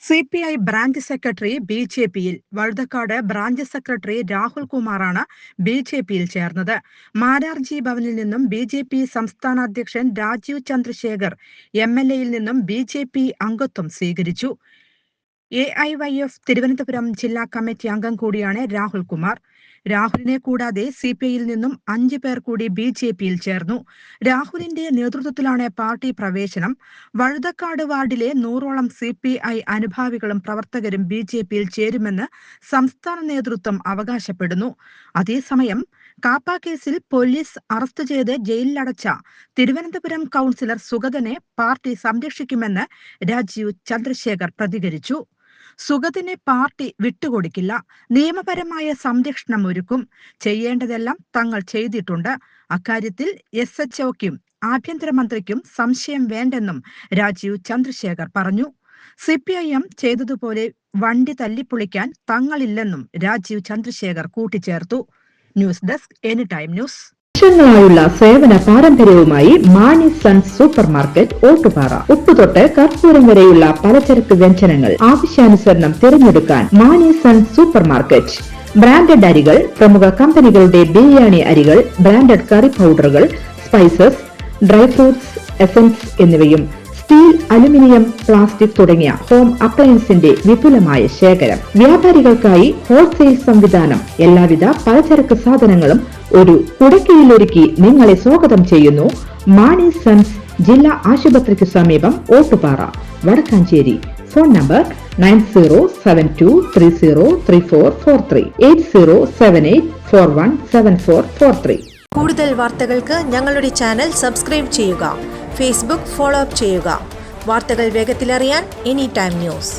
CPI branch secretary ബിജെപിയിൽ. Vazhuthacaud branch secretary Rahul കുമാറാണ് ബിജെപിയിൽ ചേർന്നത്. മാരാർജി ഭവനിൽ നിന്നും ബിജെപി സംസ്ഥാന അധ്യക്ഷൻ രാജീവ് ചന്ദ്രശേഖർ MLA-യിൽ നിന്നും ബിജെപി അംഗത്വം സ്വീകരിച്ചു. AIYF തിരുവനന്തപുരം ജില്ലാ കമ്മിറ്റി അംഗം കൂടിയാണ് രാഹുൽ കുമാർ. രാഹുലിനെ കൂടാതെ സിപിഐയിൽ നിന്നും 5 പേർ കൂടി ബിജെപിയിൽ ചേർന്നു. രാഹുലിന്റെ നേതൃത്വത്തിലാണ് പാർട്ടി പ്രവേശനം. വഴുതക്കാട് വാർഡിലെ 100ഓളം സിപിഐ അനുഭാവികളും പ്രവർത്തകരും ബിജെപിയിൽ ചേരുമെന്ന് സംസ്ഥാന നേതൃത്വം അവകാശപ്പെടുന്നു. അതേസമയം കാപ്പ കേസിൽ പോലീസ് അറസ്റ്റ് ചെയ്ത് ജയിലിലടച്ച തിരുവനന്തപുരം കൗൺസിലർ സുഗതനെ പാർട്ടി സംരക്ഷിക്കുമെന്ന് രാജീവ് ചന്ദ്രശേഖർ പ്രതികരിച്ചു. സുഗതനെ പാർട്ടി വിട്ടുകൊടുക്കില്ല. നിയമപരമായ സംരക്ഷണം ഒരുക്കും. ചെയ്യേണ്ടതെല്ലാം തങ്ങൾ ചെയ്തിട്ടുണ്ട്. അക്കാര്യത്തിൽ SHOയ്ക്കും ആഭ്യന്തരമന്ത്രിക്കും സംശയം വേണ്ടെന്നും രാജീവ് ചന്ദ്രശേഖർ പറഞ്ഞു. CPIM ചെയ്തതുപോലെ വണ്ടി തല്ലിപ്പൊളിക്കാൻ തങ്ങളില്ലെന്നും രാജീവ് ചന്ദ്രശേഖർ കൂട്ടിച്ചേർത്തു. News desk anytime news. വർഷങ്ങളായുള്ള സേവന പാരമ്പര്യവുമായി Mani sons super market Ottupara. ഉപ്പുതൊട്ട് കർപ്പൂരം വരെയുള്ള പലചരക്ക് വ്യഞ്ജനങ്ങൾ ആവശ്യാനുസരണം തിരഞ്ഞെടുക്കാൻ Mani sons super market. Branded അരികൾ, പ്രമുഖ കമ്പനികളുടെ ബിരിയാണി അരികൾ, ബ്രാൻഡഡ് കറി പൗഡറുകൾ, സ്പൈസസ്, ഡ്രൈ ഫ്രൂട്ട്സ്, എസൻസ് എന്നിവയും സ്റ്റീൽ, അലുമിനിയം, പ്ലാസ്റ്റിക് തുടങ്ങിയ ഹോം അപ്ലയൻസിന്റെ വിപുലമായ ശേഖരം. വ്യാപാരികൾക്കായി ഹോൾസെയിൽ സംവിധാനം. എല്ലാവിധ പലചരക്ക് സാധനങ്ങളും ഒരു കുടക്കീഴിലൊരുക്കി നിങ്ങളെ സ്വാഗതം ചെയ്യുന്നു. മാണി സൺസ് ജില്ലാ ആശുപത്രിക്ക് സമീപം ഓട്ടുപാറ, വടക്കാഞ്ചേരി. Phone number 9072303443 8078417443. കൂടുതൽ വാർത്തകൾക്ക് ഞങ്ങളുടെ ചാനൽ സബ്സ്ക്രൈബ് ചെയ്യുക. ഫേസ്ബുക്ക് ഫോളോ അപ്പ് ചെയ്യുക. വാർത്തകൾ വേഗത്തിലറിയാൻ എനിടൈം ന്യൂസ്.